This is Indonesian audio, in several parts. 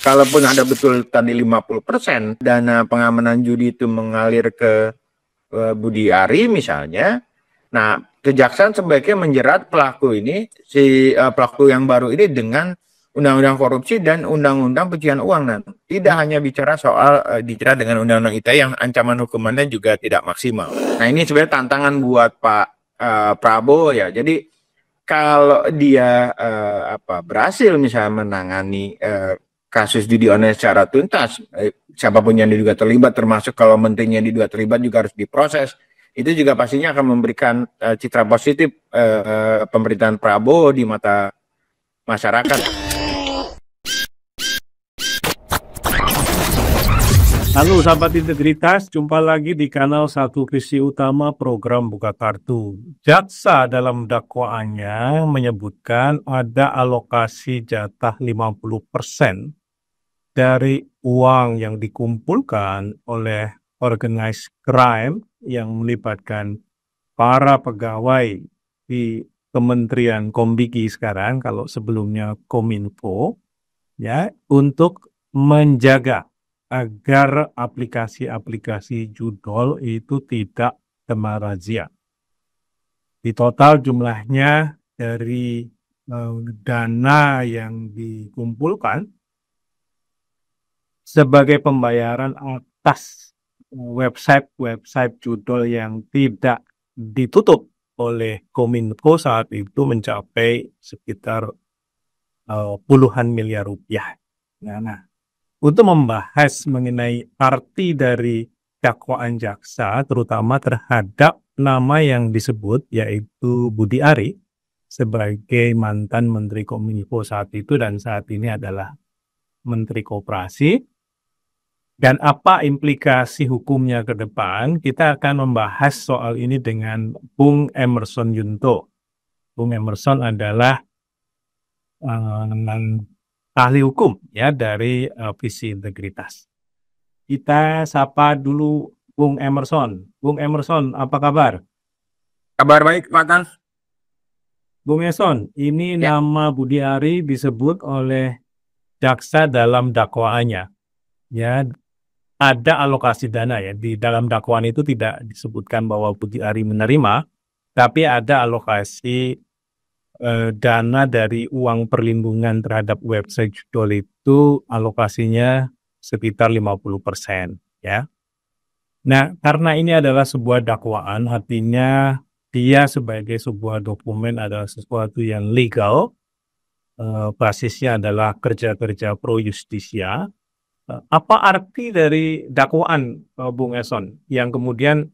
kalaupun ada betul tadi 50% dana pengamanan judi itu mengalir ke Budi Ari misalnya, nah kejaksaan sebaiknya menjerat pelaku ini, si pelaku yang baru ini dengan undang-undang korupsi dan undang-undang pencucian uang. Nah, tidak hanya bicara soal dijerat dengan undang-undang ITE yang ancaman hukumannya juga tidak maksimal. Nah, ini sebenarnya tantangan buat Pak Prabowo ya. Jadi kalau dia berhasil misalnya menangani kasus judi online secara tuntas, siapapun yang diduga terlibat, termasuk kalau menterinya diduga terlibat juga harus diproses. Itu juga pastinya akan memberikan citra positif pemerintahan Prabowo di mata masyarakat. Halo sahabat integritas, jumpa lagi di kanal Satu Visi Utama program Buka Kartu. Jaksa dalam dakwaannya menyebutkan ada alokasi jatah 50% dari uang yang dikumpulkan oleh organized crime yang melibatkan para pegawai di Kementerian Kombiki sekarang, kalau sebelumnya Kominfo, ya, untuk menjaga agar aplikasi-aplikasi judol itu tidak kena razia. Di total jumlahnya dari dana yang dikumpulkan sebagai pembayaran atas website judol yang tidak ditutup oleh Kominfo saat itu mencapai sekitar puluhan miliar rupiah. Nah, untuk membahas mengenai arti dari dakwaan jaksa, terutama terhadap nama yang disebut, yaitu Budi Ari, sebagai mantan Menteri Kominfo saat itu dan saat ini adalah Menteri Koperasi, dan apa implikasi hukumnya ke depan, kita akan membahas soal ini dengan Bung Emerson Yunto. Bung Emerson adalah ahli hukum ya dari Visi Integritas. Kita sapa dulu Bung Emerson. Bung Emerson, apa kabar? Kabar baik, Pak Tan. Bung Emerson, ini nama Budi Ari disebut oleh jaksa dalam dakwaannya. Ya, ada alokasi dana ya. Di dalam dakwaan itu tidak disebutkan bahwa Budi Ari menerima, tapi ada alokasi dana dari uang perlindungan terhadap website judol itu alokasinya sekitar 50%, ya. Nah, karena ini adalah sebuah dakwaan, artinya dia sebagai sebuah dokumen adalah sesuatu yang legal, basisnya adalah kerja-kerja pro justisia. Apa arti dari dakwaan, Bung Eson, yang kemudian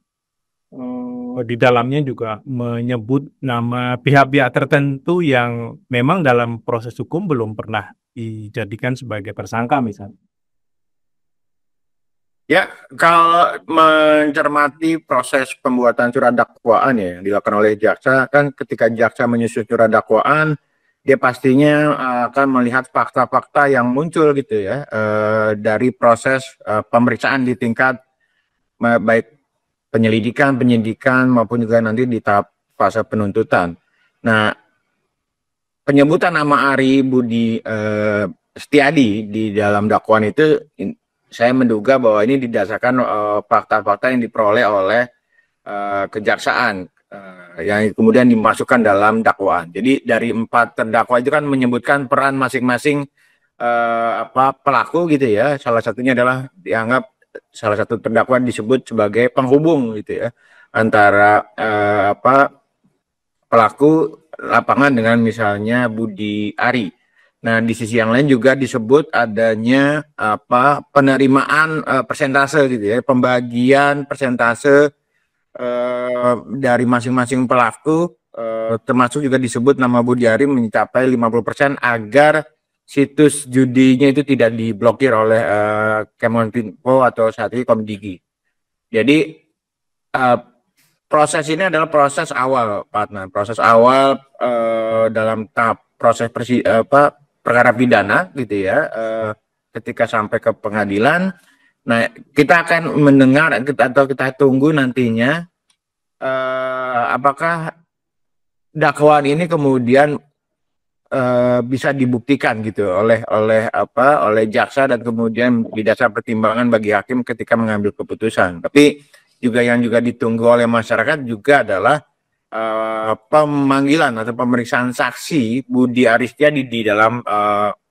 di dalamnya juga menyebut nama pihak-pihak tertentu yang memang dalam proses hukum belum pernah dijadikan sebagai tersangka misalnya? Ya, kalau mencermati proses pembuatan surat dakwaan ya yang dilakukan oleh jaksa, kan ketika jaksa menyusun surat dakwaan, dia pastinya akan melihat fakta-fakta yang muncul gitu ya dari proses pemeriksaan di tingkat baik penyelidikan, penyidikan maupun juga nanti di tahap fase penuntutan. Nah, penyebutan nama Ari Budi Setiadi di dalam dakwaan itu saya menduga bahwa ini didasarkan fakta-fakta yang diperoleh oleh kejaksaan yang kemudian dimasukkan dalam dakwaan. Jadi dari 4 terdakwa itu kan menyebutkan peran masing-masing pelaku gitu ya. Salah satunya adalah dianggap salah satu terdakwa disebut sebagai penghubung gitu ya antara pelaku lapangan dengan misalnya Budi Ari. Nah, di sisi yang lain juga disebut adanya penerimaan persentase gitu ya, pembagian persentase dari masing-masing pelaku, termasuk juga disebut nama Budi Ari mencapai 50% agar situs judinya itu tidak diblokir oleh Kemenkominfo atau saat ini Komdigi. Jadi proses ini adalah proses awal, Pak. Nah, proses awal dalam tahap proses perkara pidana gitu ya, ketika sampai ke pengadilan. Nah, kita akan mendengar atau kita tunggu nantinya apakah dakwaan ini kemudian bisa dibuktikan gitu oleh jaksa dan kemudian di dasar pertimbangan bagi hakim ketika mengambil keputusan. Tapi yang juga ditunggu oleh masyarakat juga adalah pemanggilan atau pemeriksaan saksi Budi Aristiadi di dalam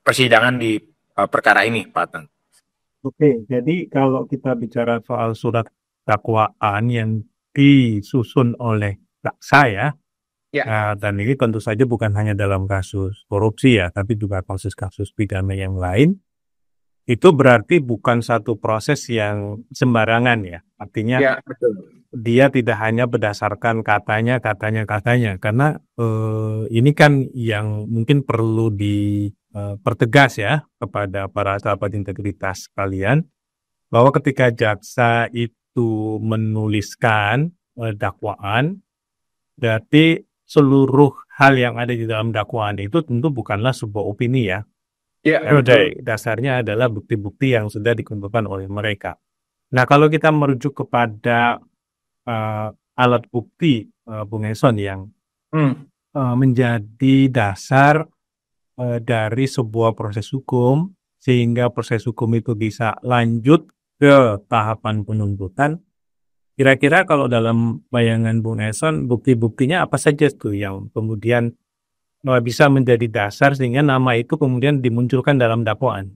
persidangan di perkara ini, Pak Tan. Oke, jadi kalau kita bicara soal surat dakwaan yang disusun oleh jaksa ya, Ya, dan ini tentu saja bukan hanya dalam kasus korupsi ya, tapi juga kasus-kasus pidana yang lain, itu berarti bukan satu proses yang sembarangan ya. Artinya ya betul. dia tidak hanya berdasarkan katanya, karena ini kan yang mungkin perlu dipertegas ya kepada para sahabat integritas kalian, bahwa ketika jaksa itu menuliskan dakwaan, berarti seluruh hal yang ada di dalam dakwaan itu tentu bukanlah sebuah opini ya. Ya, Dari betul. dasarnya adalah bukti-bukti yang sudah dikumpulkan oleh mereka. Nah, kalau kita merujuk kepada alat bukti, Bung Eson, yang Hmm. menjadi dasar dari sebuah proses hukum, sehingga proses hukum itu bisa lanjut ke tahapan penuntutan. Kira-kira kalau dalam bayangan Bung Eson, bukti-buktinya apa saja tuh yang kemudian bisa menjadi dasar sehingga nama itu kemudian dimunculkan dalam dakwaan?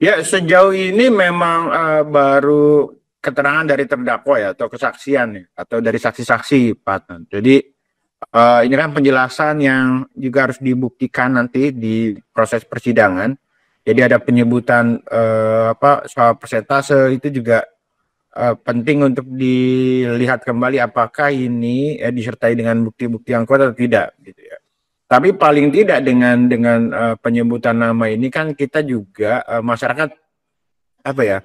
Ya, sejauh ini memang baru keterangan dari terdakwa ya, atau kesaksian ya, atau dari saksi-saksi, Pak Tan. Jadi ini kan penjelasan yang juga harus dibuktikan nanti di proses persidangan. Jadi ada penyebutan soal persentase itu juga penting untuk dilihat kembali apakah ini disertai dengan bukti-bukti yang kuat atau tidak, gitu ya. Tapi paling tidak dengan penyebutan nama ini kan kita juga masyarakat apa ya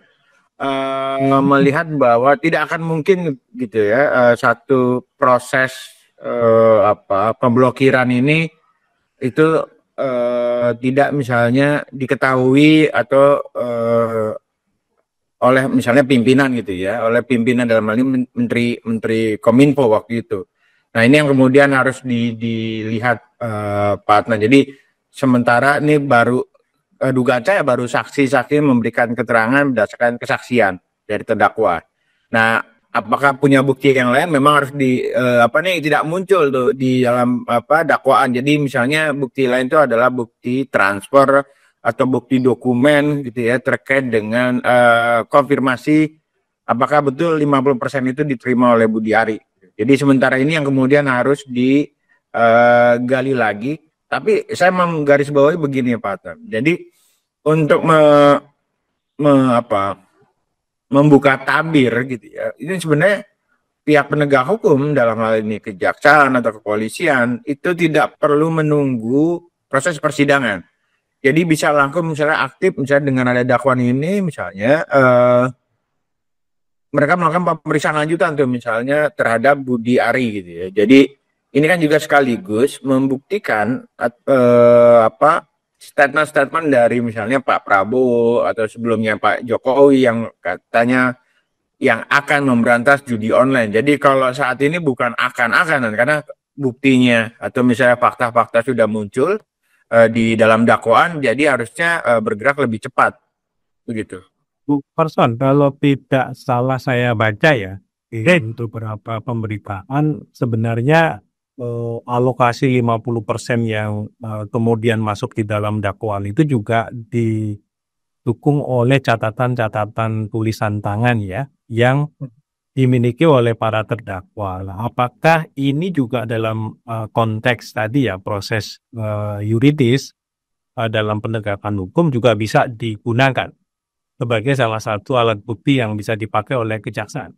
melihat bahwa tidak akan mungkin gitu ya satu proses pemblokiran ini itu tidak misalnya diketahui atau oleh misalnya pimpinan gitu ya, oleh pimpinan dalam hal ini Menteri Kominfo waktu itu. Nah ini yang kemudian harus dilihat Pak Adnan. Jadi sementara ini baru dugaan saya baru saksi-saksi memberikan keterangan berdasarkan kesaksian dari terdakwa. Nah apakah punya bukti yang lain memang harus tidak muncul tuh di dalam dakwaan. Jadi misalnya bukti lain itu adalah bukti transfer atau bukti dokumen gitu ya terkait dengan konfirmasi apakah betul 50% itu diterima oleh Budi Ari. Jadi sementara ini yang kemudian harus digali lagi. Tapi saya menggarisbawahi begini Pak Tan. Jadi untuk membuka tabir gitu ya, ini sebenarnya pihak penegak hukum dalam hal ini kejaksaan atau kepolisian itu tidak perlu menunggu proses persidangan. Jadi bisa langsung misalnya aktif misalnya dengan ada dakwaan ini misalnya mereka melakukan pemeriksaan lanjutan tuh misalnya terhadap Budi Ari gitu ya. Jadi ini kan juga sekaligus membuktikan statement-statement dari misalnya Pak Prabowo atau sebelumnya Pak Jokowi yang katanya yang akan memberantas judi online. Jadi kalau saat ini bukan akan-akanan karena buktinya atau misalnya fakta-fakta sudah muncul di dalam dakwaan, jadi harusnya bergerak lebih cepat, begitu. Bu Person, kalau tidak salah saya baca ya, untuk beberapa pemberitaan sebenarnya alokasi 50% yang kemudian masuk di dalam dakwaan itu juga didukung oleh catatan-catatan tulisan tangan ya, yang dimiliki oleh para terdakwa. Nah, apakah ini juga dalam konteks tadi ya proses yuridis dalam penegakan hukum juga bisa digunakan sebagai salah satu alat bukti yang bisa dipakai oleh kejaksaan?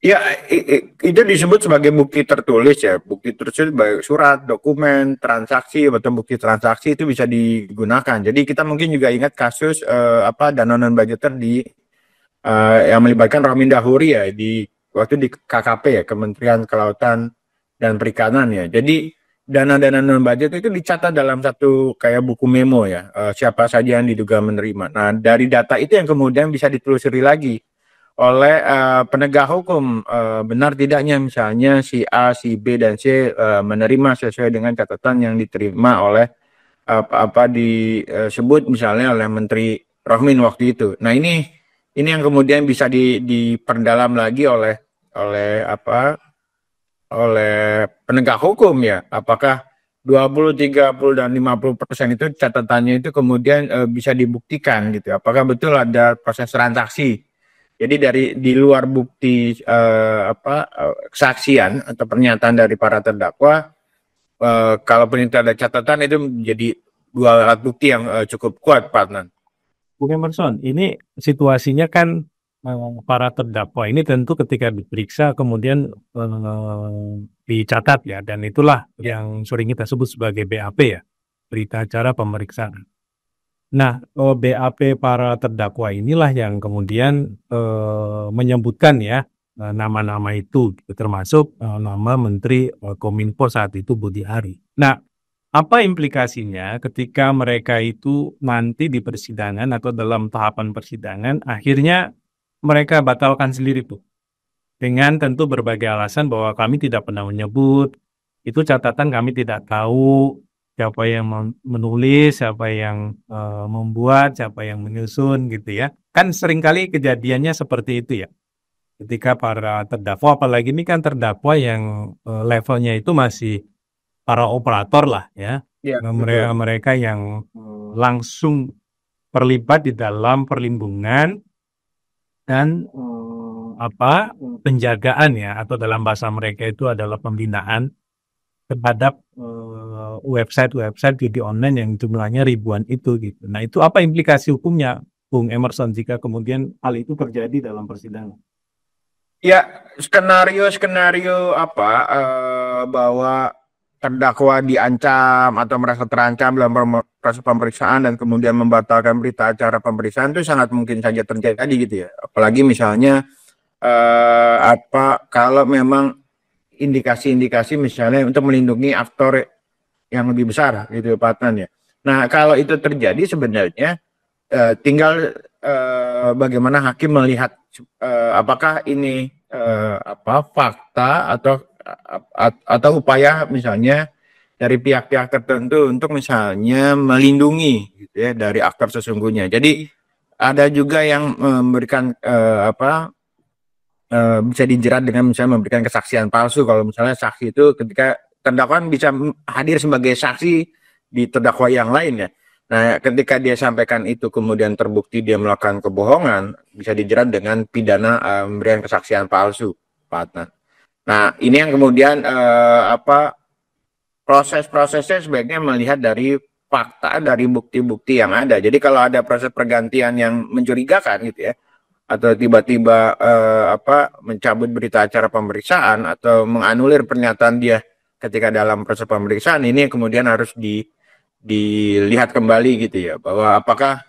Ya, itu disebut sebagai bukti tertulis ya. Bukti tertulis baik surat, dokumen, transaksi atau bukti transaksi itu bisa digunakan. Jadi kita mungkin juga ingat kasus dana non budgeter yang melibatkan Romin Dahuri ya di waktu di KKP ya, Kementerian Kelautan dan Perikanan ya. Jadi dana-dana non budget itu dicatat dalam satu kayak buku memo ya, siapa saja yang diduga menerima. Nah, dari data itu yang kemudian bisa ditelusuri lagi oleh penegak hukum, benar tidaknya misalnya si A, si B dan C menerima sesuai dengan catatan yang diterima oleh apa disebut misalnya oleh Menteri Rohmin waktu itu. Nah, ini yang kemudian bisa diperdalam lagi oleh penegak hukum ya. Apakah 20, 30 dan 50% itu catatannya itu kemudian bisa dibuktikan gitu. Apakah betul ada proses transaksi? Jadi di luar bukti kesaksian atau pernyataan dari para terdakwa, kalaupun itu ada catatan, itu menjadi dua alat bukti yang cukup kuat, Pak Adnan. Bung Emerson, ini situasinya kan para terdakwa ini tentu ketika diperiksa kemudian dicatat ya, dan itulah yang sering kita sebut sebagai BAP ya, berita acara pemeriksaan. Nah, BAP para terdakwa inilah yang kemudian menyebutkan ya nama-nama itu, termasuk nama Menteri Kominfo saat itu Budi Ari. Nah, apa implikasinya ketika mereka itu nanti di persidangan atau dalam tahapan persidangan, akhirnya mereka batalkan sendiri tuh. Dengan tentu berbagai alasan bahwa kami tidak pernah menyebut, itu catatan kami tidak tahu, siapa yang menulis, siapa yang membuat, siapa yang menyusun gitu ya. Kan seringkali kejadiannya seperti itu ya. Ketika para terdakwa, apalagi ini kan terdakwa yang levelnya itu masih para operator lah ya. Ya, Mereka yang langsung terlibat di dalam perlindungan dan penjagaan ya, atau dalam bahasa mereka itu adalah pembinaan terhadap website judi online yang jumlahnya ribuan itu gitu. Nah, itu apa implikasi hukumnya, Bung Emerson, jika kemudian hal itu terjadi dalam persidangan? Ya, skenario bahwa terdakwa diancam atau merasa terancam dalam proses pemeriksaan dan kemudian membatalkan berita acara pemeriksaan itu sangat mungkin saja terjadi gitu ya. Apalagi misalnya kalau memang indikasi-indikasi misalnya untuk melindungi aktor yang lebih besar gitu Pak Adnan ya. Nah, kalau itu terjadi sebenarnya tinggal bagaimana hakim melihat apakah ini fakta atau upaya misalnya dari pihak-pihak tertentu untuk misalnya melindungi gitu ya dari aktor sesungguhnya. Jadi ada juga yang memberikan bisa dijerat dengan misalnya memberikan kesaksian palsu. Kalau misalnya saksi itu ketika terdakwa bisa hadir sebagai saksi di terdakwa yang lain ya. Nah, ketika dia sampaikan itu kemudian terbukti dia melakukan kebohongan, bisa dijerat dengan pidana memberikan kesaksian palsu, Pak Adnan. Nah, ini yang kemudian proses-prosesnya sebaiknya melihat dari fakta, dari bukti-bukti yang ada. Jadi kalau ada proses pergantian yang mencurigakan gitu ya, atau tiba-tiba mencabut berita acara pemeriksaan atau menganulir pernyataan dia ketika dalam proses pemeriksaan, ini kemudian harus dilihat kembali gitu ya, bahwa apakah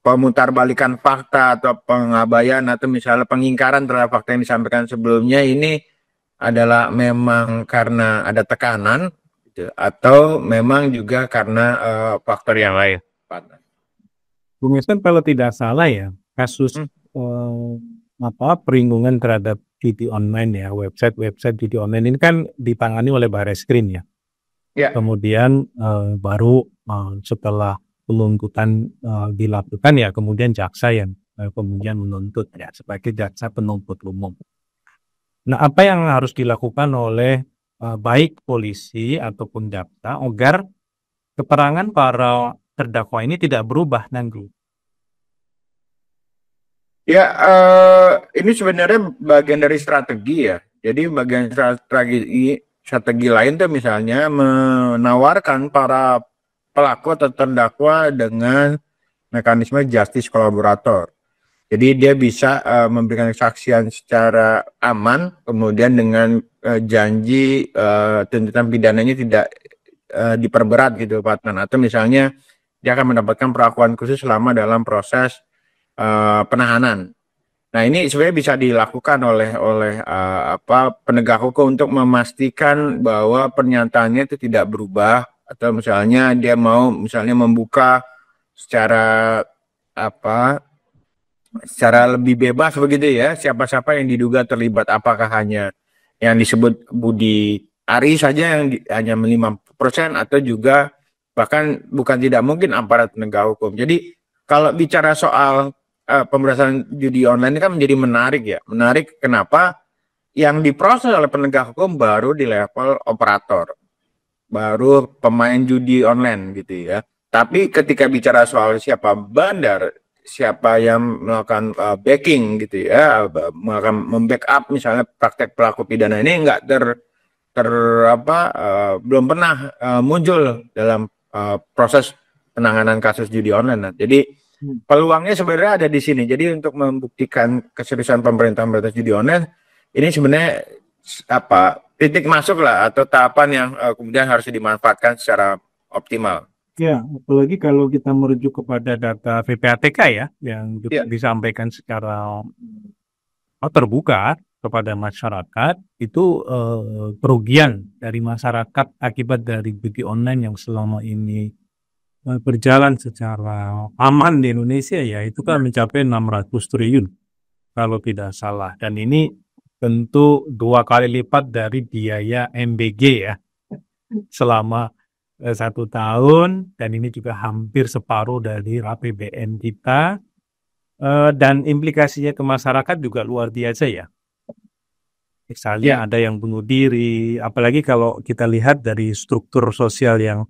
pemutarbalikan fakta atau pengabaian atau misalnya pengingkaran terhadap fakta yang disampaikan sebelumnya ini adalah memang karena ada tekanan gitu, atau memang juga karena faktor yang lain. Bung Emerson, kalau tidak salah ya, kasus perlindungan terhadap judi online ya, website judi online ini kan ditangani oleh Barreskrim ya. Ya. Kemudian baru setelah penuntutan dilakukan ya, kemudian jaksa yang kemudian menuntut ya sebagai jaksa penuntut umum. Nah, apa yang harus dilakukan oleh baik polisi ataupun jaksa agar keterangan para terdakwa ini tidak berubah nanti? Ya, ini sebenarnya bagian dari strategi ya. Jadi bagian strategi lain tuh misalnya menawarkan para pelaku atau terdakwa dengan mekanisme justice kolaborator. Jadi dia bisa memberikan kesaksian secara aman, kemudian dengan janji tuntutan pidananya tidak diperberat gitu Pak Adnan. Atau misalnya dia akan mendapatkan perlakuan khusus selama dalam proses penahanan. Nah, ini sebenarnya bisa dilakukan oleh penegak hukum untuk memastikan bahwa pernyataannya itu tidak berubah, atau misalnya dia mau misalnya membuka secara lebih bebas begitu ya, siapa-siapa yang diduga terlibat, apakah hanya yang disebut Budi Ari saja yang hanya 50% atau juga bahkan bukan tidak mungkin aparat penegak hukum. Jadi kalau bicara soal pemberantasan judi online ini kan menjadi menarik ya. Menarik kenapa yang diproses oleh penegak hukum baru di level operator, baru pemain judi online gitu ya. Tapi ketika bicara soal siapa bandar, siapa yang melakukan backing gitu ya, melakukan membackup misalnya praktek pelaku pidana ini nggak belum pernah muncul dalam proses penanganan kasus judi online. Nah, jadi peluangnya sebenarnya ada di sini. Jadi untuk membuktikan keseriusan pemerintah memberantas judi online, ini sebenarnya titik masuk lah atau tahapan yang kemudian harus dimanfaatkan secara optimal. Ya, apalagi kalau kita merujuk kepada data PPATK ya, yang disampaikan secara terbuka kepada masyarakat, itu kerugian dari masyarakat akibat dari judi online yang selama ini berjalan secara aman di Indonesia ya, itu kan mencapai 600 triliun kalau tidak salah. Dan ini tentu 2 kali lipat dari biaya MBG ya selama 1 tahun, dan ini juga hampir separuh dari APBN kita, dan implikasinya ke masyarakat juga luar biasa ya. Misalnya ada yang bunuh diri, apalagi kalau kita lihat dari struktur sosial yang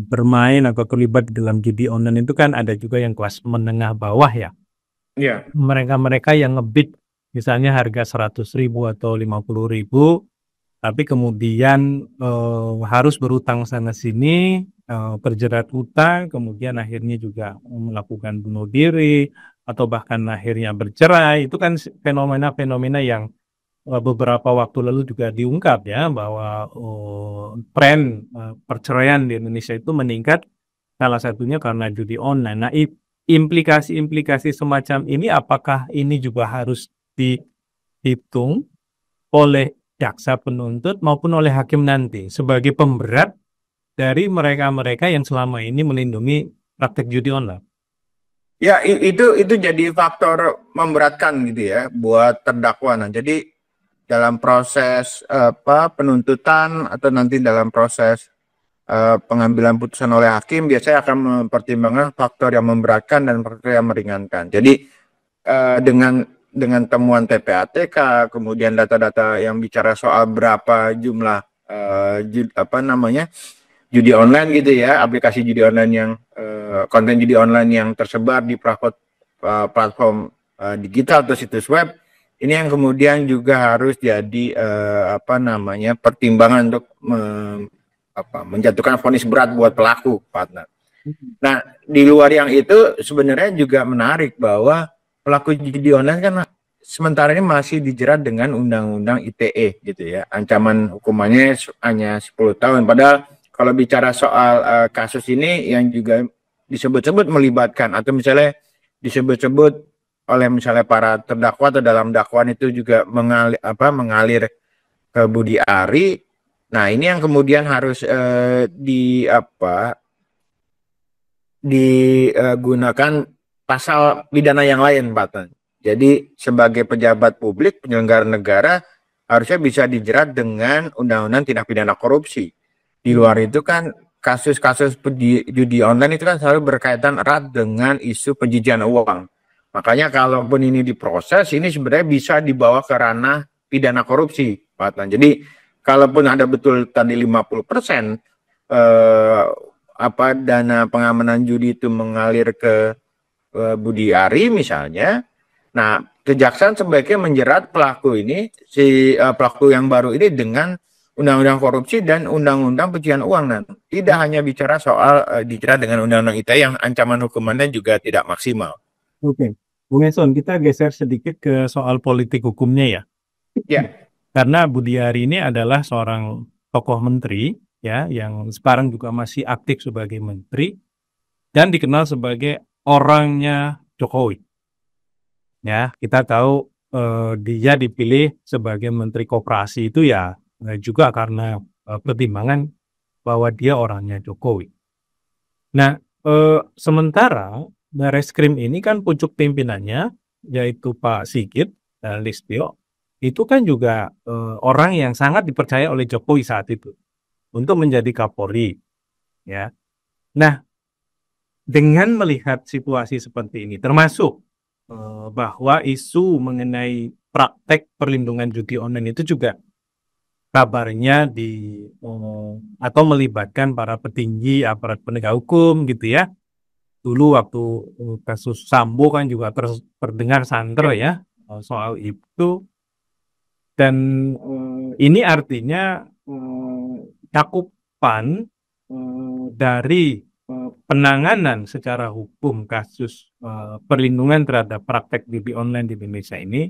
bermain atau terlibat dalam judi online itu kan ada juga yang kelas menengah bawah ya. Mereka-mereka yang ngebid misalnya harga 100.000 atau 50.000, tapi kemudian harus berutang sana sini, terjerat utang, kemudian akhirnya juga melakukan bunuh diri atau bahkan akhirnya bercerai. Itu kan fenomena-fenomena yang beberapa waktu lalu juga diungkap ya, bahwa tren perceraian di Indonesia itu meningkat, salah satunya karena judi online. Nah, implikasi-implikasi semacam ini apakah ini juga harus dihitung oleh jaksa penuntut maupun oleh hakim nanti sebagai pemberat dari mereka-mereka yang selama ini melindungi praktek judi online? Ya, itu jadi faktor memberatkan gitu ya buat terdakwa. Nah, jadi dalam proses penuntutan atau nanti dalam proses pengambilan putusan oleh hakim biasanya akan mempertimbangkan faktor yang memberatkan dan faktor yang meringankan. Jadi dengan temuan TPATK, kemudian data-data yang bicara soal berapa jumlah judi online gitu ya, aplikasi judi online yang konten judi online yang tersebar di platform digital atau situs web, ini yang kemudian juga harus jadi pertimbangan untuk menjatuhkan vonis berat buat pelaku, partner. Nah, di luar yang itu sebenarnya juga menarik bahwa pelaku judi online kan sementara ini masih dijerat dengan Undang-Undang ITE gitu ya. Ancaman hukumannya hanya 10 tahun. Padahal kalau bicara soal kasus ini yang juga disebut-sebut melibatkan atau misalnya disebut-sebut oleh misalnya para terdakwa atau dalam dakwaan itu juga mengalir ke Budi Ari. Nah, ini yang kemudian harus digunakan pasal pidana yang lain, Pak. Jadi sebagai pejabat publik, penyelenggara negara harusnya bisa dijerat dengan Undang-Undang Tindak Pidana Korupsi. Di luar itu kan kasus-kasus judi online itu kan selalu berkaitan erat dengan isu pencucian uang. Makanya kalaupun ini diproses, ini sebenarnya bisa dibawa ke ranah pidana korupsi, Pak. Jadi kalaupun ada betul tadi 50% dana pengamanan judi itu mengalir ke Budi Ari misalnya. Nah, kejaksaan sebaiknya menjerat pelaku ini, pelaku yang baru ini dengan Undang-Undang Korupsi dan Undang-Undang Pencucian Uang. Nah, tidak hanya bicara soal dijerat dengan Undang-Undang ITE yang ancaman hukumannya juga tidak maksimal. Oke, Bung Eson, kita geser sedikit ke soal politik hukumnya ya. Ya. Karena Budi Ari ini adalah seorang tokoh menteri ya, yang sekarang juga masih aktif sebagai menteri dan dikenal sebagai orangnya Jokowi. Ya, kita tahu dia dipilih sebagai Menteri Koperasi itu ya juga karena pertimbangan bahwa dia orangnya Jokowi. Nah, sementara Barreskrim ini kan pucuk pimpinannya yaitu Pak Sigit Listio itu kan juga orang yang sangat dipercaya oleh Jokowi saat itu untuk menjadi Kapolri, ya. Nah, dengan melihat situasi seperti ini, termasuk bahwa isu mengenai praktek perlindungan judi online itu juga kabarnya atau melibatkan para petinggi aparat penegak hukum gitu ya. Dulu waktu kasus Sambo kan juga terdengar santer ya soal itu, dan ini artinya cakupan dari penanganan secara hukum kasus perlindungan terhadap praktek judi online di Indonesia ini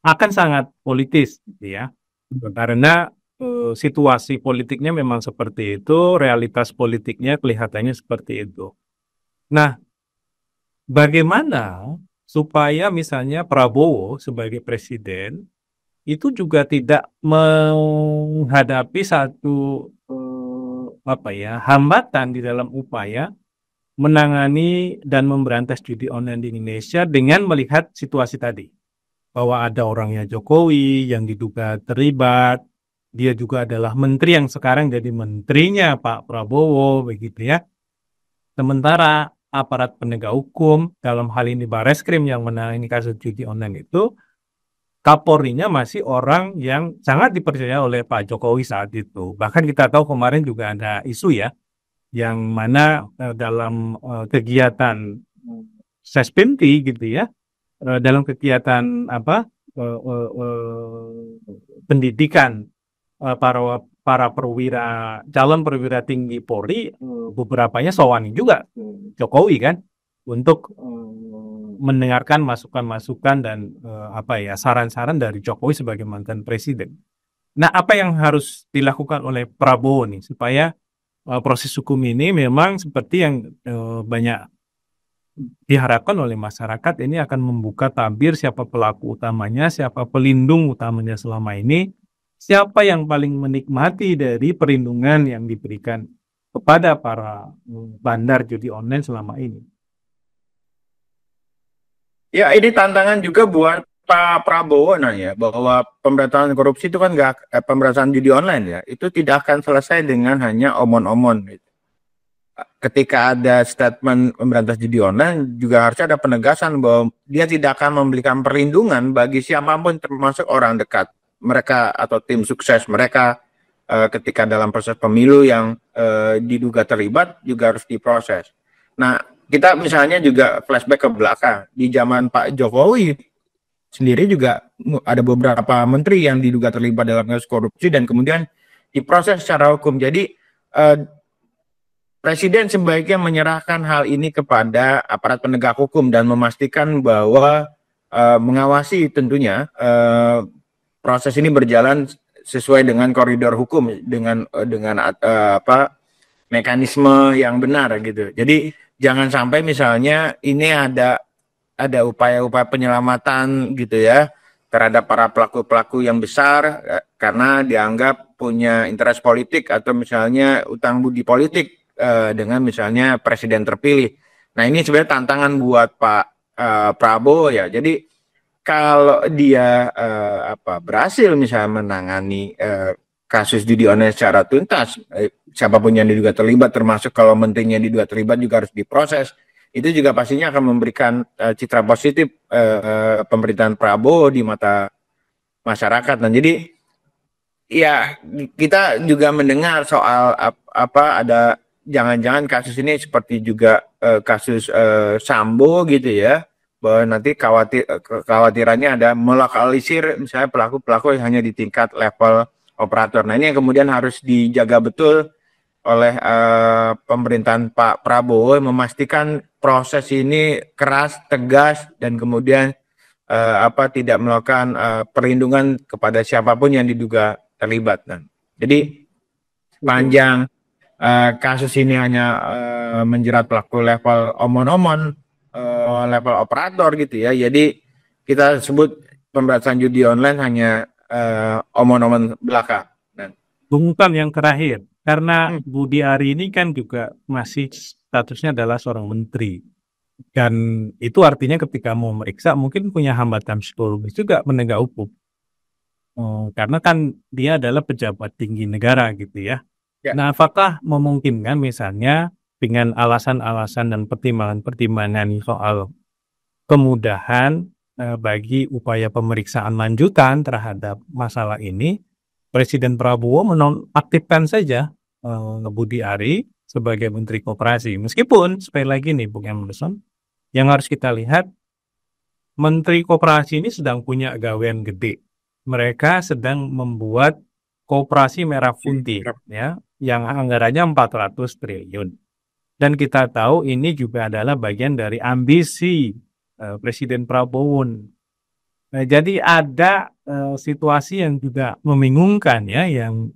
akan sangat politis gitu ya. Karena situasi politiknya memang seperti itu, realitas politiknya kelihatannya seperti itu. Nah, bagaimana supaya misalnya Prabowo sebagai presiden itu juga tidak menghadapi satu hambatan di dalam upaya menangani dan memberantas judi online di Indonesia dengan melihat situasi tadi, bahwa ada orangnya Jokowi yang diduga terlibat, dia juga adalah menteri yang sekarang jadi menterinya Pak Prabowo begitu ya. Sementara aparat penegak hukum dalam hal ini Barreskrim yang menangani kasus judi online itu, Kapolrinya masih orang yang sangat dipercaya oleh Pak Jokowi saat itu. Bahkan kita tahu kemarin juga ada isu ya, yang mana dalam kegiatan Sespinti gitu ya, dalam kegiatan pendidikan para perwira, calon perwira tinggi Polri, beberapanya sowani juga Jokowi kan, untuk mendengarkan masukan-masukan dan saran-saran dari Jokowi sebagai mantan presiden. Nah, apa yang harus dilakukan oleh Prabowo nih supaya proses hukum ini memang seperti yang banyak diharapkan oleh masyarakat, ini akan membuka tabir siapa pelaku utamanya, siapa pelindung utamanya selama ini, siapa yang paling menikmati dari perlindungan yang diberikan kepada para bandar judi online selama ini. Ya, ini tantangan juga buat Pak Prabowo nanya bahwa pemberantasan korupsi itu kan pemberantasan judi online ya, itu tidak akan selesai dengan hanya omon-omon gitu. Ketika ada statement pemberantasan judi online juga harus ada penegasan bahwa dia tidak akan memberikan perlindungan bagi siapapun termasuk orang dekat mereka atau tim sukses mereka ketika dalam proses pemilu yang diduga terlibat juga harus diproses. Nah, kita misalnya juga flashback ke belakang di zaman Pak Jokowi sendiri juga ada beberapa menteri yang diduga terlibat dalam kasus korupsi dan kemudian diproses secara hukum. Jadi Presiden sebaiknya menyerahkan hal ini kepada aparat penegak hukum dan memastikan bahwa mengawasi tentunya proses ini berjalan sesuai dengan koridor hukum dengan mekanisme yang benar gitu. Jadi jangan sampai misalnya ini ada upaya-upaya penyelamatan gitu ya terhadap para pelaku-pelaku yang besar karena dianggap punya interest politik atau misalnya utang budi politik dengan misalnya presiden terpilih. Nah, ini sebenarnya tantangan buat Pak Prabowo ya. Jadi kalau dia berhasil misalnya menangani kasus judi online secara tuntas, siapapun yang diduga terlibat, termasuk kalau menterinya diduga terlibat juga harus diproses. Itu juga pastinya akan memberikan citra positif pemerintahan Prabowo di mata masyarakat. Dan jadi ya kita juga mendengar soal ada jangan-jangan kasus ini seperti juga kasus Sambo gitu ya, bahwa nanti kekhawatirannya ada melokalisir misalnya pelaku-pelaku yang hanya di tingkat level operator. Nah, ini yang kemudian harus dijaga betul oleh pemerintahan Pak Prabowo, memastikan proses ini keras, tegas, dan kemudian tidak melakukan perlindungan kepada siapapun yang diduga terlibat. Jadi panjang kasus ini hanya menjerat pelaku level omon-omon, level operator gitu ya. Jadi kita sebut pemberantasan judi online hanya omon-omon belaka. Bung Tan, yang terakhir, karena Budi Ari ini kan juga masih statusnya adalah seorang menteri. Dan itu artinya ketika mau meriksa mungkin punya hambatan psikologis juga penegak hukum. karena kan dia adalah pejabat tinggi negara gitu ya. Ya. Nah, apakah memungkinkan misalnya dengan alasan-alasan dan pertimbangan-pertimbangan soal kemudahan bagi upaya pemeriksaan lanjutan terhadap masalah ini, Presiden Prabowo menonaktifkan saja Budi Ari sebagai Menteri Koperasi. Meskipun, sekali lagi nih Bung Emerson, yang harus kita lihat, Menteri Koperasi ini sedang punya gawean gede. Mereka sedang membuat Koperasi Merah Putih, ya, yang anggarannya 400 triliun. Dan kita tahu ini juga adalah bagian dari ambisi Presiden Prabowo. Nah, jadi ada situasi yang juga membingungkan ya, yang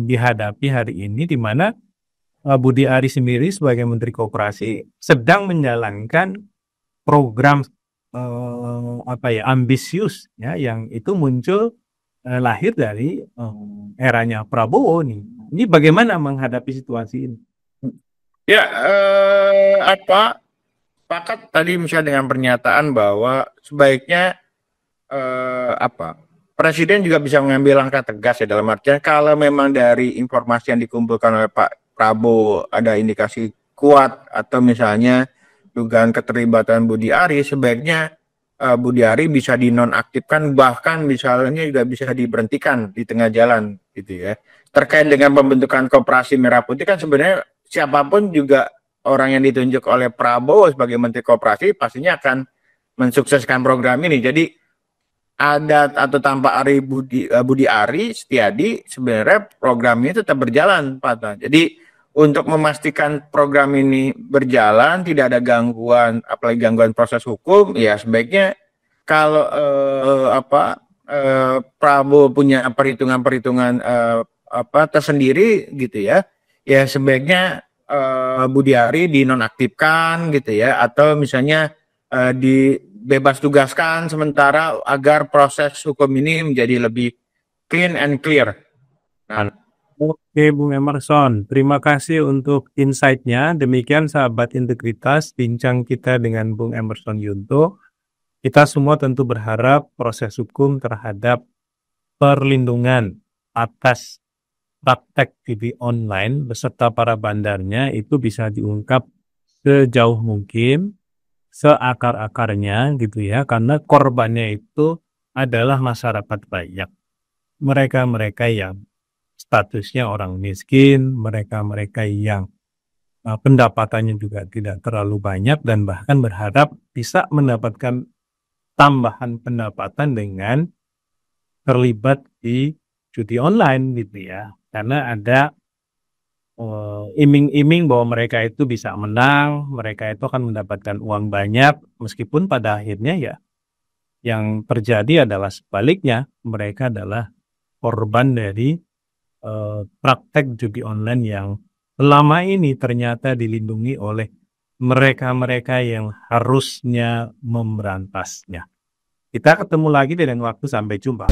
dihadapi hari ini, di mana Budi Ari sendiri sebagai Menteri Koperasi sedang menjalankan program ambisius ya, yang itu muncul lahir dari eranya Prabowo nih. Ini bagaimana menghadapi situasi ini? Ya, sepakat tadi misalnya dengan pernyataan bahwa sebaiknya Presiden juga bisa mengambil langkah tegas ya, dalam artian kalau memang dari informasi yang dikumpulkan oleh Pak Prabowo ada indikasi kuat atau misalnya dugaan keterlibatan Budi Ari, sebaiknya Budi Ari bisa dinonaktifkan, bahkan misalnya juga bisa diberhentikan di tengah jalan gitu ya. Terkait dengan pembentukan Koperasi Merah Putih kan sebenarnya siapapun juga orang yang ditunjuk oleh Prabowo sebagai Menteri Koperasi pastinya akan mensukseskan program ini. Jadi ada atau tanpa Budi Ari Setiadi, sebenarnya program ini tetap berjalan, Pak. Jadi untuk memastikan program ini berjalan, tidak ada gangguan, apalagi gangguan proses hukum, ya sebaiknya kalau Prabowo punya perhitungan-perhitungan tersendiri gitu ya, ya sebaiknya Budi Ari dinonaktifkan gitu ya, atau misalnya dibebas tugaskan sementara agar proses hukum ini menjadi lebih clean and clear. Nah, Oke, Bung Emerson, terima kasih untuk insight-nya. Demikian sahabat integritas, bincang kita dengan Bung Emerson Yunto. Kita semua tentu berharap proses hukum terhadap perlindungan atas praktek judi online beserta para bandarnya itu bisa diungkap sejauh mungkin, seakar-akarnya gitu ya, karena korbannya itu adalah masyarakat banyak. Mereka-mereka yang statusnya orang miskin, mereka-mereka yang pendapatannya juga tidak terlalu banyak, dan bahkan berharap bisa mendapatkan tambahan pendapatan dengan terlibat di judi online gitu ya. Karena ada iming-iming bahwa mereka itu bisa menang, mereka itu akan mendapatkan uang banyak, meskipun pada akhirnya ya yang terjadi adalah sebaliknya, mereka adalah korban dari praktek judi online yang selama ini ternyata dilindungi oleh mereka-mereka yang harusnya memberantasnya. Kita ketemu lagi di lain waktu, sampai jumpa.